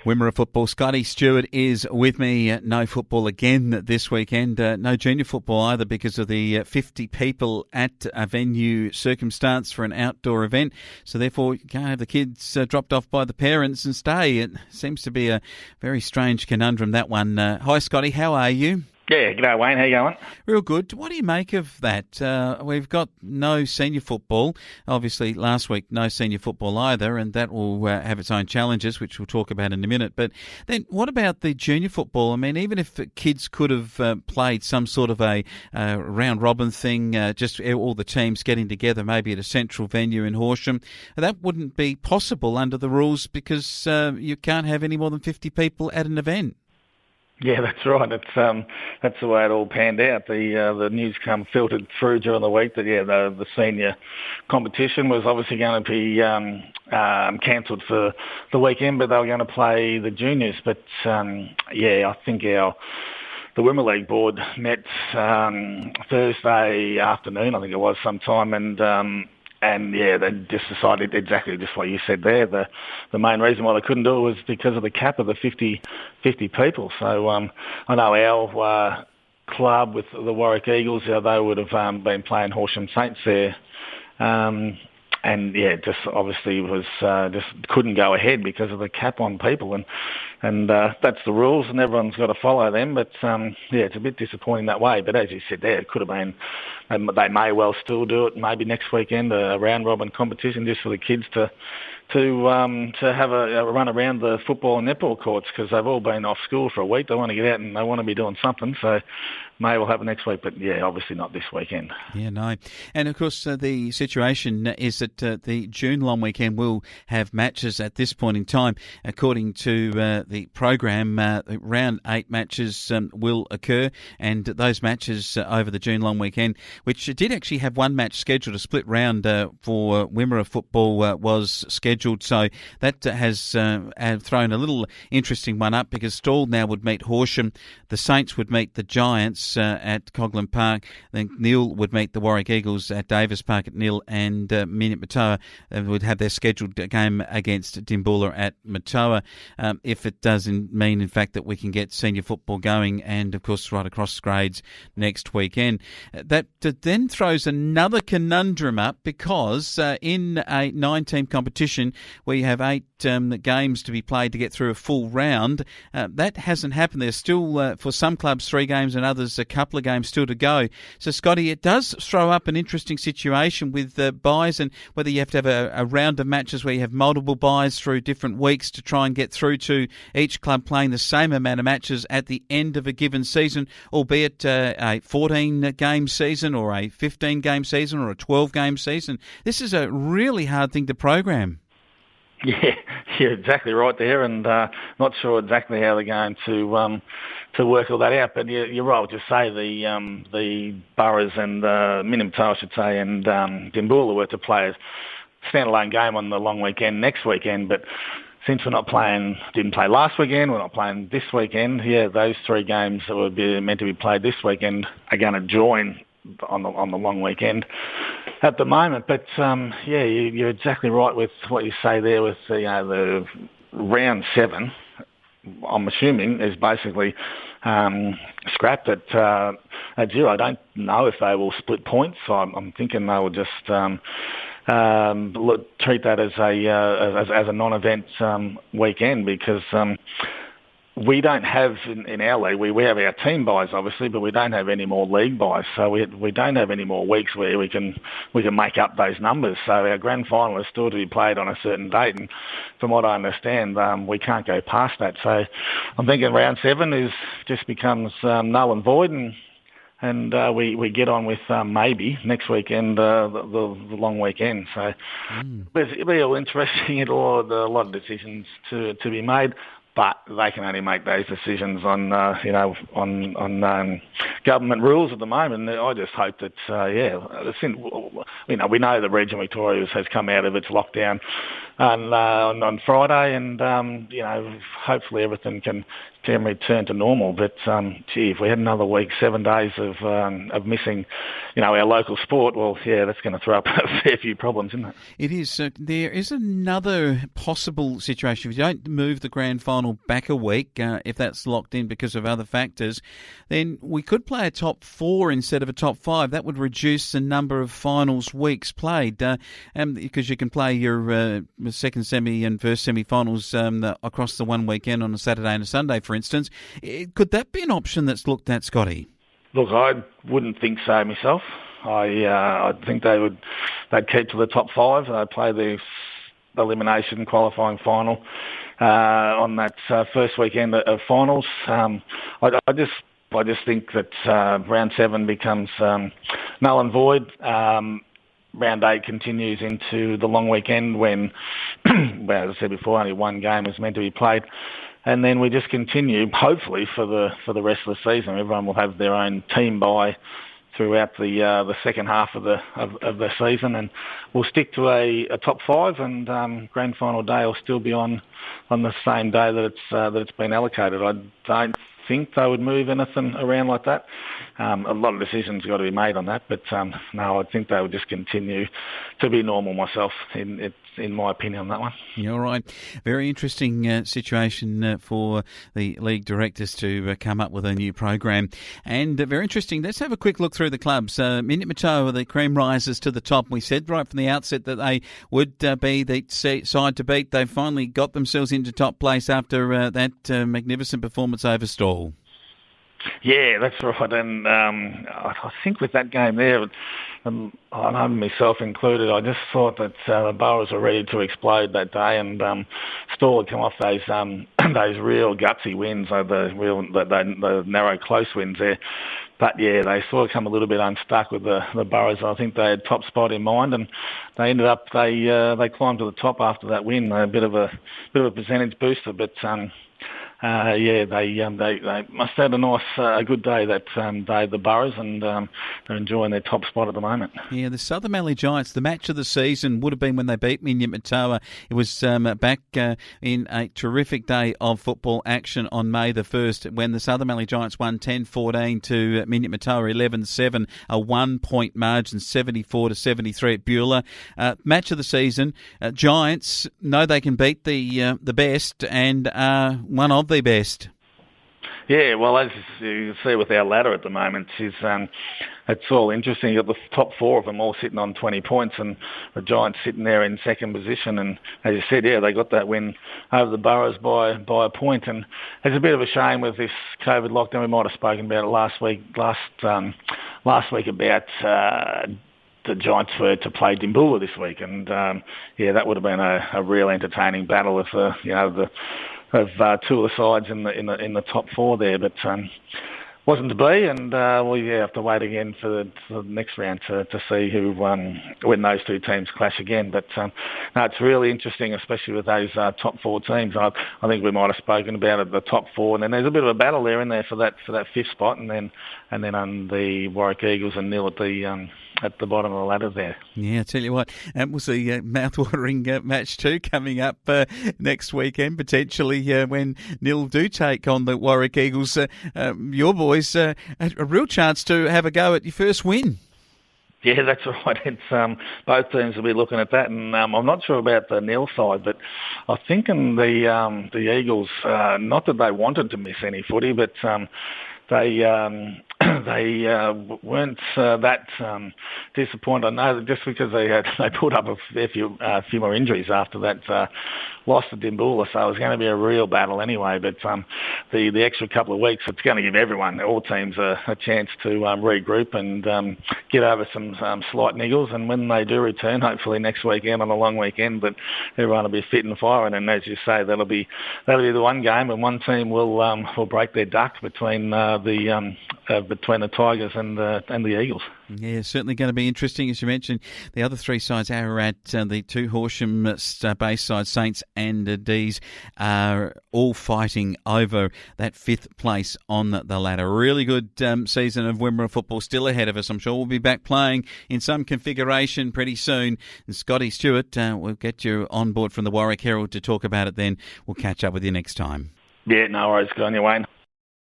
Wimmera football. Scotty Stewart is with me. No football again this weekend. No junior football either because of the 50 people at a venue circumstance for an outdoor event. So therefore, you can't have the kids dropped off by the parents and stay. It seems to be a very strange conundrum, that one. Hi, Scotty. How are you? Yeah, g'day Wayne, how you going? Real good. What do you make of that? We've got no senior football. Obviously, last week, no senior football either, and that will have its own challenges, which we'll talk about in a minute. But then what about the junior football? I mean, even if kids could have played some sort of a round-robin thing, just all the teams getting together, maybe at a central venue in Horsham, that wouldn't be possible under the rules because you can't have any more than 50 people at an event. Yeah, that's right. That's the way it all panned out. The news filtered through during the week that the senior competition was obviously going to be cancelled for the weekend, but they were going to play the juniors. But I think the Wimmera League board met Thursday afternoon, I think it was sometime, and they just decided exactly just what you said there. The main reason why they couldn't do it was because of the cap of the 50 people. So I know our club with the Warwick Eagles, they would have been playing Horsham Saints there. Just obviously was just couldn't go ahead because of the cap on people, and that's the rules, and everyone's got to follow them. But it's a bit disappointing that way. But as you said there, it could have been. They may well still do it. Maybe next weekend, a round robin competition just for the kids to have a run around the football and netball courts because they've all been off school for a week. They want to get out and they want to be doing something. So may well happen next week, but obviously not this weekend. Yeah, no. And of course, the situation is that the June long weekend will have matches at this point in time. According to the program, round 8 matches will occur, and those matches over the June long weekend, which did actually have one match scheduled, a split round for Wimmera football was scheduled. So that has thrown a little interesting one up because Stawell now would meet Horsham, the Saints would meet the Giants at Coghlan Park, then Neil would meet the Warwick Eagles at Davis Park at Neil, and Minute Matoa would have their scheduled game against Dimboola at Matoa. If it doesn't mean, in fact, that we can get senior football going, and of course right across grades next weekend. That then throws another conundrum up because in a 9-team competition where you have 8 games to be played to get through a full round, that hasn't happened. There's still, for some clubs, 3 games and others a couple of games still to go. So, Scotty, it does throw up an interesting situation with buys and whether you have to have a round of matches where you have multiple buys through different weeks to try and get through to each club playing the same amount of matches at the end of a given season, albeit a 14-game season or a 15-game season or a 12-game season. This is a really hard thing to program. Yeah, you're exactly right there, and not sure exactly how they're going to work all that out. But you're right. Just say the Boroughs and Minimatoa, I should say, and Dimboola were to play a standalone game on the long weekend next weekend. But since we're didn't play last weekend, we're not playing this weekend. Yeah, those 3 games that were meant to be played this weekend are going to join on the long weekend at the moment. But you're exactly right with what you say there with the round 7. I'm assuming is basically scrapped at 0. I don't know if they will split points. I'm thinking they will just treat that as a non-event weekend because we don't have in our league. We have our team buys obviously, but we don't have any more league buys. So we don't have any more weeks where we can make up those numbers. So our grand final is still to be played on a certain date, and from what I understand, we can't go past that. So I'm thinking round 7 just becomes null and void, and we get on with maybe next weekend the long weekend. So it'll be all interesting. A lot of decisions to be made. But they can only make those decisions on government rules at the moment. And I just hope that, we know the region Victoria has come out of its lockdown on Friday, and hopefully everything can return to normal. But if we had another week, 7 days of missing, our local sport, well, yeah, that's going to throw up a fair few problems, isn't it? It is. There is another possible situation. If you don't move the grand final back a week, if that's locked in because of other factors, then we could play a top 4 instead of a top 5. That would reduce the number of finals weeks played, because you can play your second semi and first semi-finals across the one weekend on a Saturday and a Sunday, for instance. Could that be an option that's looked at, Scotty? Look, I wouldn't think so myself. I think they'd keep to the top 5. They'd play the elimination qualifying final on that first weekend of finals. I just think that round 7 becomes null and void. Round 8 continues into the long weekend when, well, as I said before, only one game is meant to be played. And then we just continue, hopefully, for the rest of the season. Everyone will have their own team bye throughout the second half of the season, and we'll stick to a top 5, and grand final day will still be on the same day that it's been allocated. I don't think they would move anything around like that. A lot of decisions got to be made on that, but no, I think they would just continue to be normal myself, in my opinion, on that one. Yeah, all right. Very interesting situation for the league directors to come up with a new program, and very interesting. Let's have a quick look through the clubs. Minyip Matoa, the cream rises to the top. We said right from the outset that they would be the side to beat. They've finally got themselves into top place after that magnificent performance over Stall. Yeah, that's right. And I think with that game there, I know myself included, I just thought that the Boroughs were ready to explode that day, and Stall had come off those real gutsy wins, the narrow close wins there. But yeah, they sort of come a little bit unstuck with the Boroughs. I think they had top spot in mind, and they ended up they climbed to the top after that win. A bit of a percentage booster, but. They must have had a good day that day, the Boroughs, and they're enjoying their top spot at the moment. Yeah, the Southern Mallee Giants, the match of the season would have been when they beat Minyip Matoa. It was back in a terrific day of football action on May the 1st when the Southern Mallee Giants won 10-14 to Minyip Matoa 11-7, a 1-point margin, 74-73 at Beulah. Match of the season, Giants know they can beat the best and one of the best. Yeah, well, as you can see with our ladder at the moment, it's all interesting. You've got the top 4 of them all sitting on 20 points, and the Giants sitting there in second position. And as you said, yeah, they got that win over the Boroughs by a point. And it's a bit of a shame with this COVID lockdown. We might have spoken about it last week about the Giants were to play Dimboola this week, and that would have been a real entertaining battle of of two of the sides in the top 4 there, but wasn't to be, and we have to wait again for the next round to see when those two teams clash again. But no, it's really interesting, especially with those top 4 teams. I think we might have spoken about it, the top 4, and then there's a bit of a battle there in there for that 5th spot, and then on the Warwick Eagles and Nil at the bottom of the ladder there. Yeah, I tell you what, we'll see mouth-watering match 2 coming up next weekend, potentially when Nil do take on the Warwick Eagles. Your boys, a real chance to have a go at your first win. Yeah, that's right. It's both teams will be looking at that, and I'm not sure about the Nil side, but I think in the Eagles, not that they wanted to miss any footy, but they weren't that disappointed. I know that just because they put up a few more injuries after that loss to Dimboola, so it was going to be a real battle anyway. But the extra couple of weeks, it's going to give all teams a chance to regroup and get over some slight niggles. And when they do return, hopefully next weekend on a long weekend, that everyone will be fit and firing. And as you say, that'll be the one game, and one team will break their duck between the between the Tigers and the Eagles. Yeah, certainly going to be interesting. As you mentioned, the other three sides, Ararat, the two Horsham base sides, Saints and D's, are all fighting over that fifth place on the ladder. Really good season of Wimmera football still ahead of us. I'm sure we'll be back playing in some configuration pretty soon. And Scotty Stewart, we'll get you on board from the Warwick Herald to talk about it then. We'll catch up with you next time. Yeah, no worries. Good on you, Wayne.